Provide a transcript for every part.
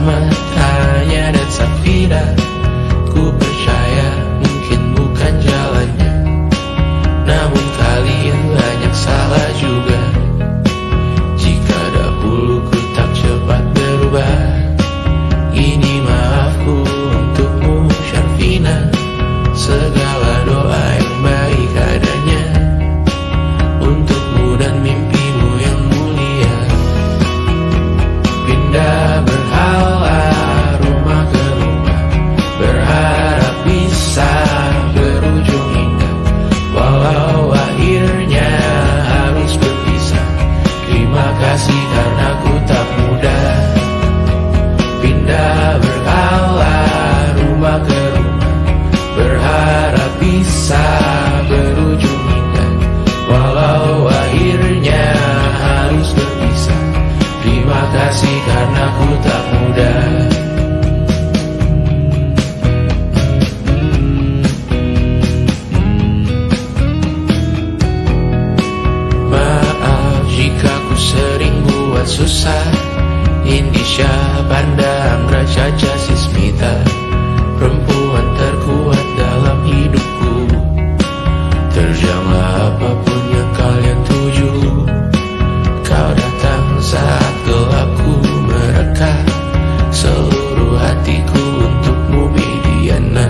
matanya dan Safira. Ku percaya mungkin bukan jalannya, namun kalian banyak salah juga. Jika dahulu ku tak cepat berubah, ini maafku untukmu Syarfina. Segala doa yang baik adanya untukmu dan mimpimu yang mulia. Pindah berhala rumah ke rumah, berharap bisa berujung indah. Walau akhirnya harus berpisah, terima kasih karena ku tak mudah. Pindah berhala rumah ke rumah, berharap bisa berujung indah. Walau akhirnya harus berpisah, terima kasih karena ku tak mudah. Maaf jika ku sering buat susah. Indisha, Panda, Anggra, Caca, Sismita, perempuan terkuat dalam hidupku. Terjanglah apapun yang kalian tuju. Kau datang saat gelapku mereka, seluruh hatiku untukmu Mediana.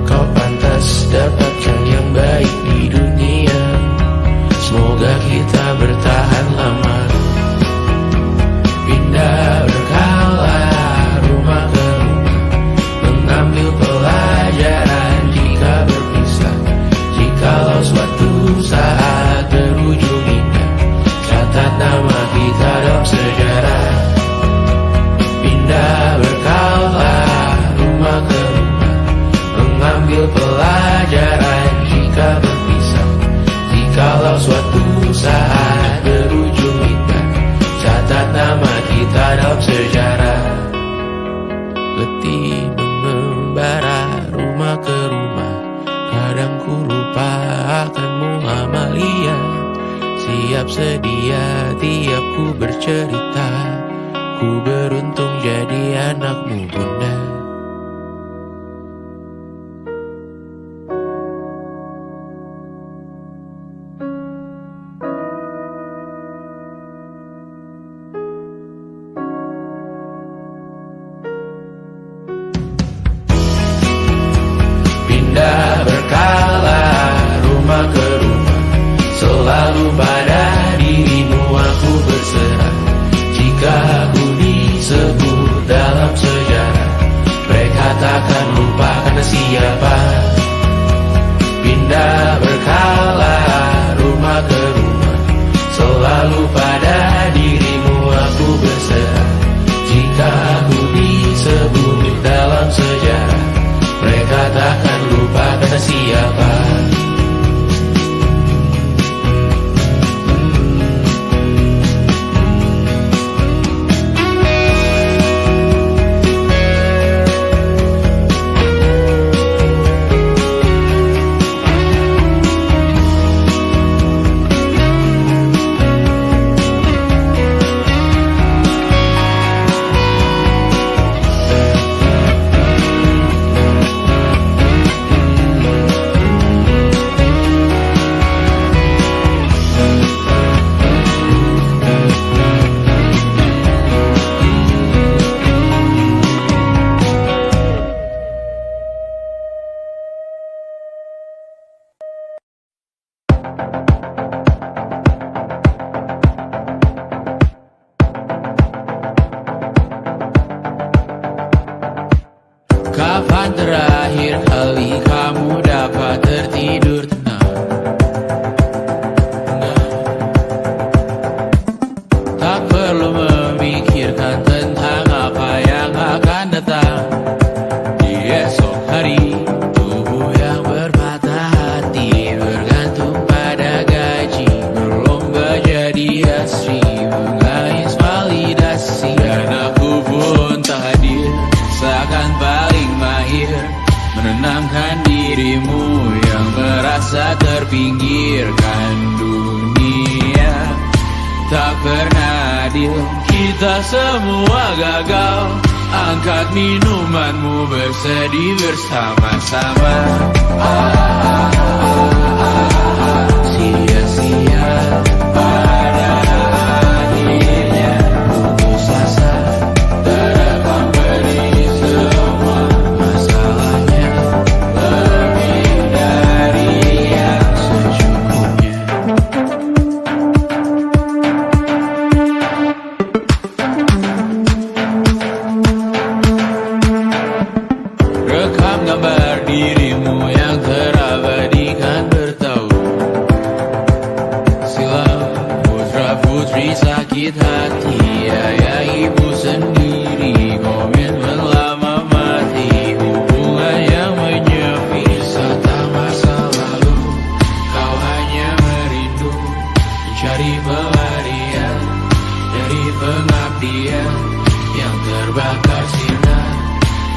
Kau pantas dapatkan yang baik di dunia, semoga kita bertahan lama. Pindah berkala rumah ke rumah, mengambil pelajaran jika berpisah. Jikalau suatu saat berujung indah, catat nama kita dalam sejarah. Pindah berkala rumah ke rumah, mengambil pelajaran jika berpisah. Jikalau suatu saat berujung indah, catat nama kita dalam sejarah. Letih mengembara rumah ke rumah, kadang ku lupa akanmu Amalia. Siap sedia tiap ku bercerita, ku beruntung jadi anakmu bunda. Pindah berkala rumah ke rumah, selalu pada dirimu aku berserah. Jika aku disebut dalam sejarah, mereka takkan lupa karena siapa. Pindah berkala rumah ke rumah, selalu pada dirimu aku berserah. Jika aku disebut dalam sejarah, mereka takkan lupa kata siapa. Kapan terakhir kali kamu dapat tertidur tenang? Tak perlu memikirkan tentang apa yang akan datang di esok hari. Tubuh yang berpatah hati bergantung pada gaji, berlomba jadi asri, mengais validasi. Dan aku pun tak hadir, seakan paling mahir menenangkan dirimu yang merasa terpinggirkan dunia. Tak pernah adil, kita semua gagal. Angkat minumanmu bersedih bersama-sama. Sia-sia pada akhirnya putus asa, terekam beri semua masalahnya, lebih dari yang secukupnya. Rekam gambar dirimu yang terabadikan bertahu. Silam putra-putri sakit hati, ayah ibu sendiri komitmen lama mati. Hubungan yang menyepi serta masa lalu, kau hanya merindu mencari pelarian dari pengabdian yang terbakar sinar,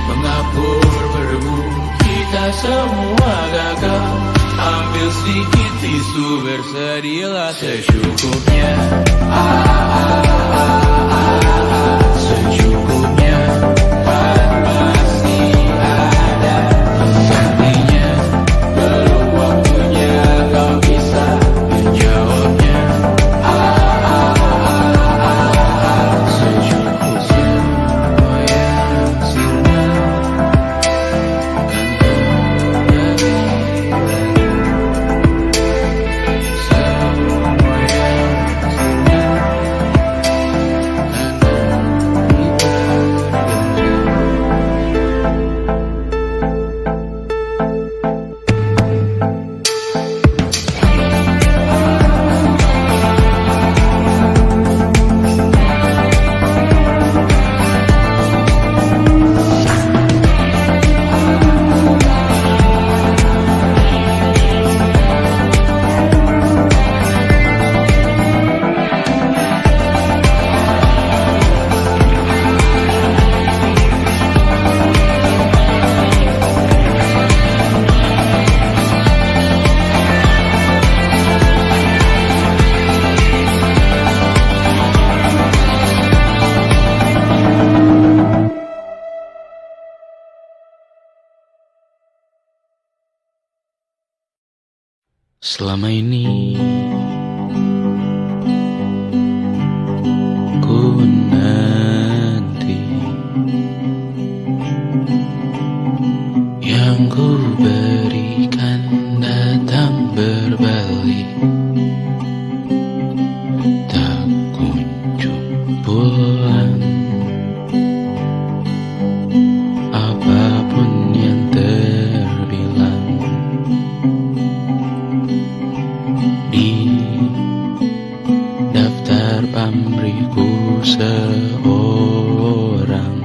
mengapur berdebu. Kita semua gagal. Ambil sedikit tisu, bersedihlah secukupnya. Secukupnya, kan masih ada penggantinya. Belum waktunya kau bisa menjawabnya. Secukupnya, oh ya, sirna. Selama ini ku nanti yang ku berikan datang berbalik, tak kunjung pulang. Apapun yang terbilang di daftar pamrihku seorang,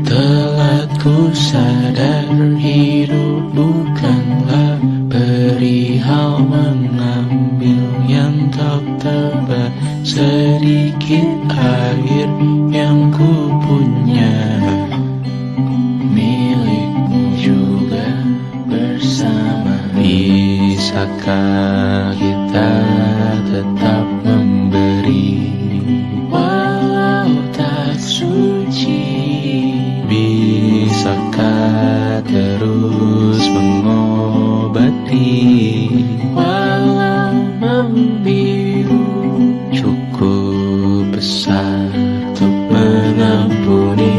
telah ku sadar hidup bukanlah perihal mengambil yang tak tebak. Sedikit air yang ku punya milikmu juga bersama. Bisakah kita tetap memberi walau tak suci? Bisakah terus mengobati walau membiru? Cukup besar untuk mengampuni,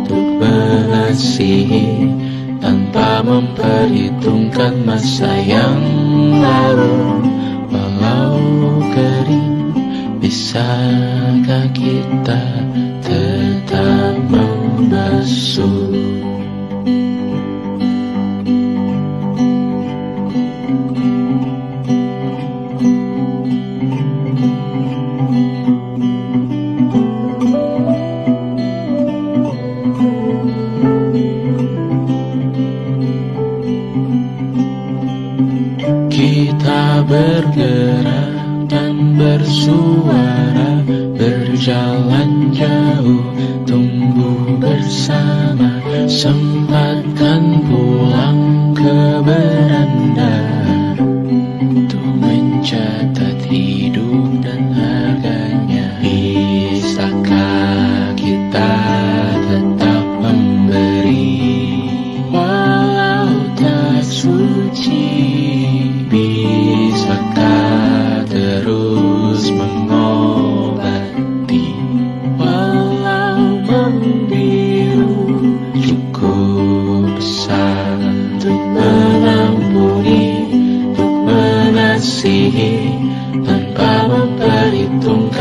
untuk mengasihi, tanpa memperhitungkan masa yang lalu. Walau kering, bisakah kita tetap membasuh? Kita bergerak dan bersuara, berjalan jauh, tumbuh bersama. Sempatkan pulang ke beranda untuk mencatat hidup dan harganya. Bisa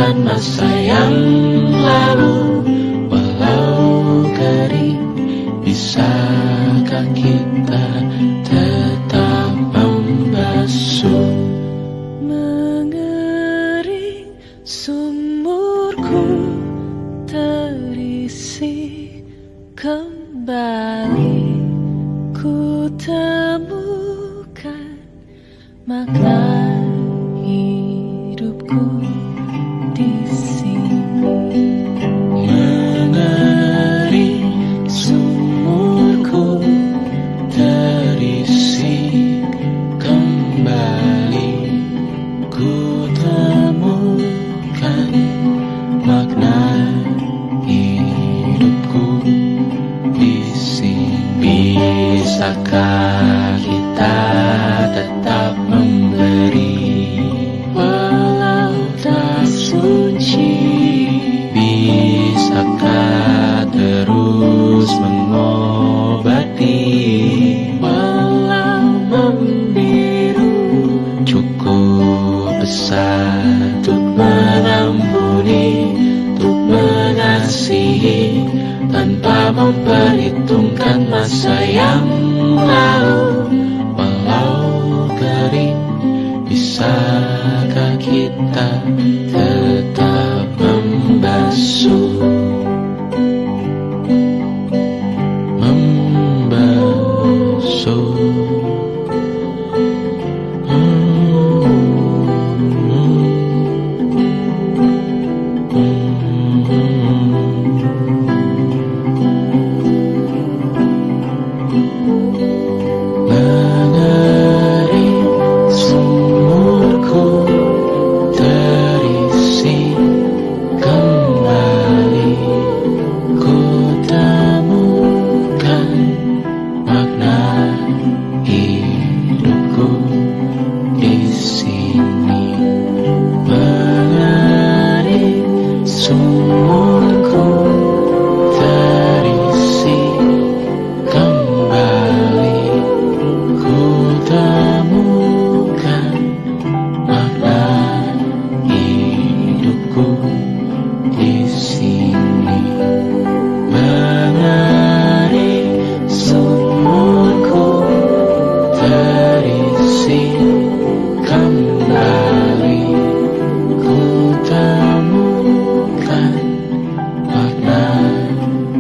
merenungkan masa yang lalu. Walau kering, bisakah kita tetap membasuh? Mengering sumurku terisi kembali, ku temukan makna hidupku di sini. Mengering sumurku terisi kembali, ku temukan makna hidupku di sini. Bisakah kita tetap memberi walau tak suci? Bisakah terus mengobati walau membiru? Cukup besar untuk mengampuni, untuk mengasihi, tanpa memperhitungkan masa yang lalu. Walau kering, bisakah kita tetap membasuh? Membasuh. Mengering sumurku terisi kembali, ku temukan makna hidupku di sini. Mengering sumurku terisi kembali, ku temukan makna hidupku di sini. Mengering sumurku terisi kembali, ku temukan makna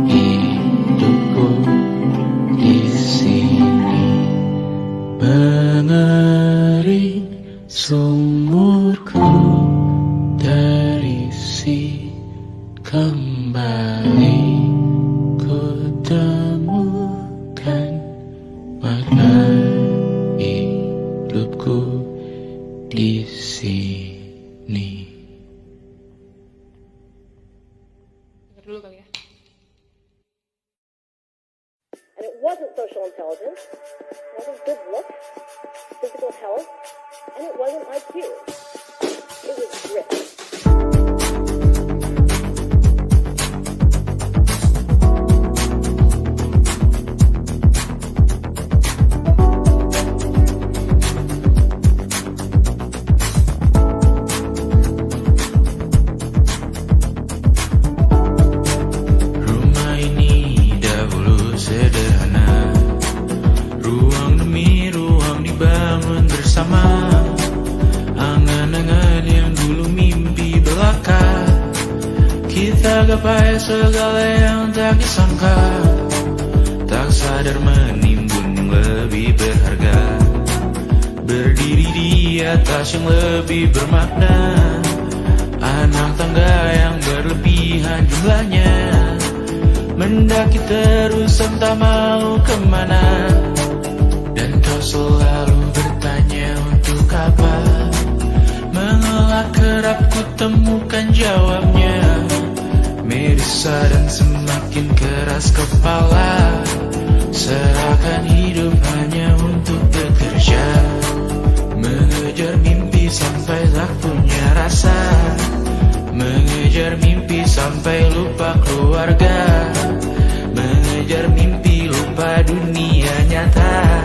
hidupku di sini. Mengering sumurku terisi kembali, ku temukan makna hidupku di sini. Dulu kali ya. And it wasn't social intelligence, it wasn't good looks, physical health, and it wasn't IQ. It was grit. Rumah ini dahulu sederhana, ruang demi ruang dibangun bersama. Angan-angan yang dulu mimpi belaka, kita gapai segala yang tak disangka. Tak sadar menimbun yang lebih berharga, berdiri di atas yang lebih bermakna. Anak tangga yang berlebihan jumlahnya, mendaki terus entah mau kemana. Dan kau selalu bertanya untuk apa, mengelak kerap ku temukan jawabnya. Merisa dan semakin keras kepala, serahkan hidup hanya untuk bekerja. Mengejar mimpi sampai tak punya rasa, mengejar mimpi sampai lupa keluarga, mengejar mimpi lupa dunia nyata,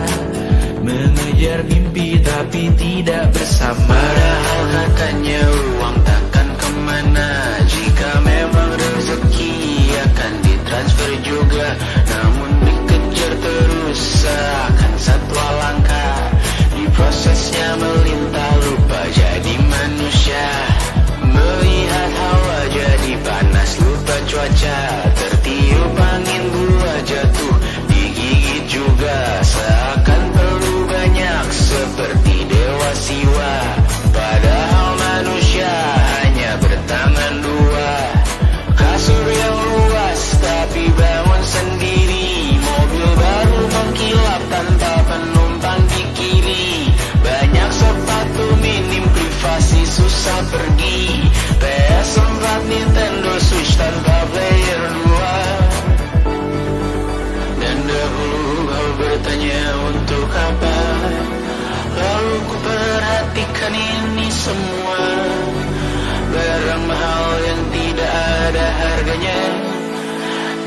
mengejar mimpi tapi tidak bersama. Padahal katanya uang takkan kemana, bisa pergi. PS4, Nintendo Switch tanpa player 2. Dan dahulu kau bertanya untuk apa, lalu ku perhatikan ini semua. Barang mahal yang tidak ada harganya.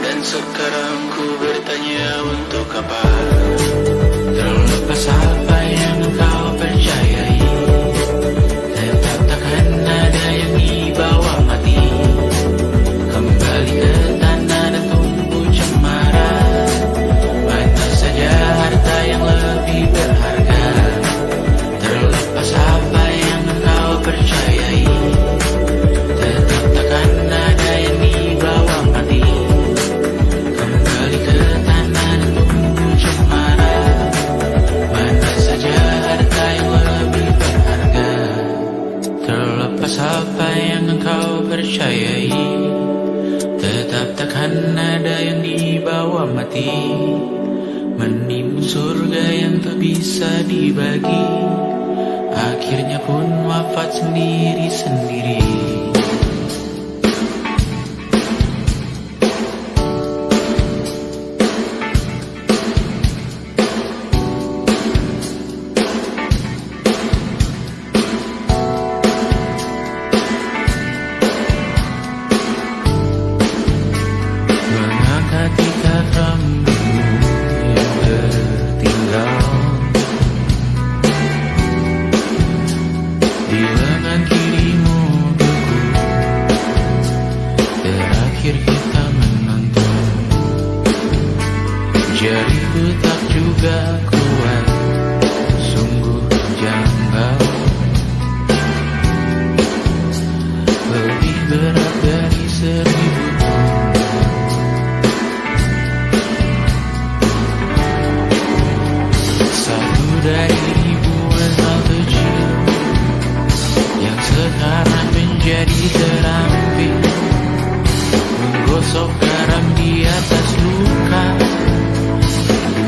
Dan sekarang ku bertanya untuk apa. Terlepas apa yang kau percayai, tetap takkan ada yang dibawa mati. Kembali ke tanah dan tumbuh cemara. Mana saja harta yang lebih berharga. Terlepas apa yang kau percayai, tetap takkan ada yang dibawa mati. Kembali ke tanah dan tumbuh cemara. Mana saja harta yang lebih berharga. Terlepas apa yang engkau percayai, tetap takkan ada yang dibawa mati. Menimbun surga yang tak bisa dibagi, akhirnya pun wafat sendiri-sendiri. Mengangkat tiga rambutmu yang tertinggal di lengan kirimu beku. Terakhir kita menonton, jariku tak juga kuat, sungguh janggal. Lebih berat dari 1000 ton. Satu dari ribuan hal kecil yang sekarang menjadi terampil, menggosok garam di atas luka.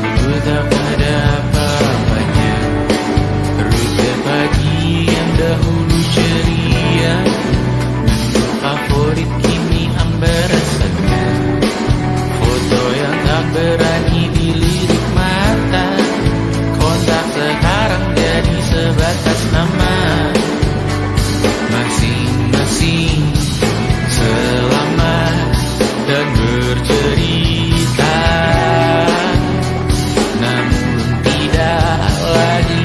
Dulu tak ada apa-apanya, rute pagi yang dahulu ceria, menu favorit kini hambar rasanya. Foto yang tak berani dilirik mata, kontak sekarang jadi sebatas nama. Masing-masing selamat dan bercerita, namun tidak lagi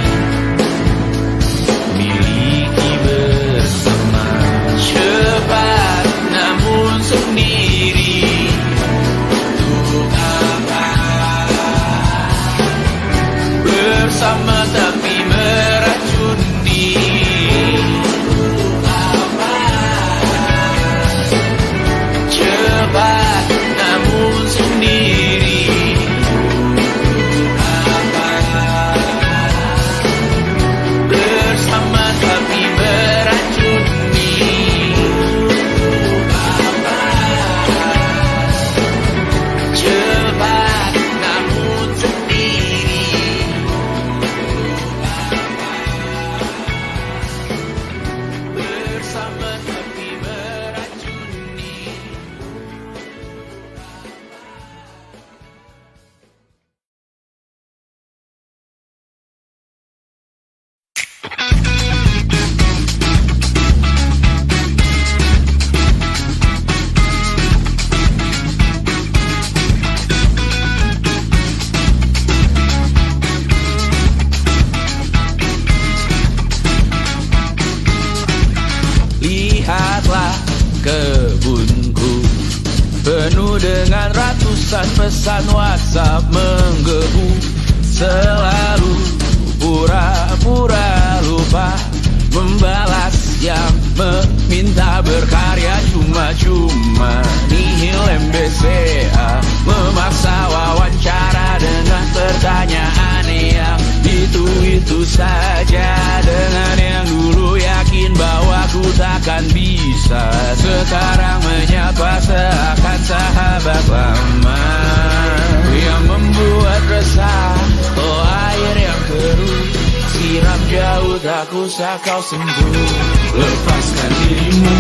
miliki bersama. Cepat namun sendiri, untuk apa? Bersama tapi meracuni. Cepat namun sendiri, bersama tapi meracuni. Cepat namun sendiri, bersama tapi meracuni. Lihatlah kebunku, penuh dengan ratusan pesan WhatsApp menggebu. Selalu pura-pura lupa membalas yang meminta berkarya cuma-cuma. Nihil MBCA memaksa wawancara dengan pertanyaan yang itu-itu saja. Dengan yang dulu yakin bahwa ku takkan bisa, sekarang menyapa seakan sahabat lama. Yang membuat resah, oh air yang keruh, siram jauh tak aku usah kau sembuh. Lepaskan dirimu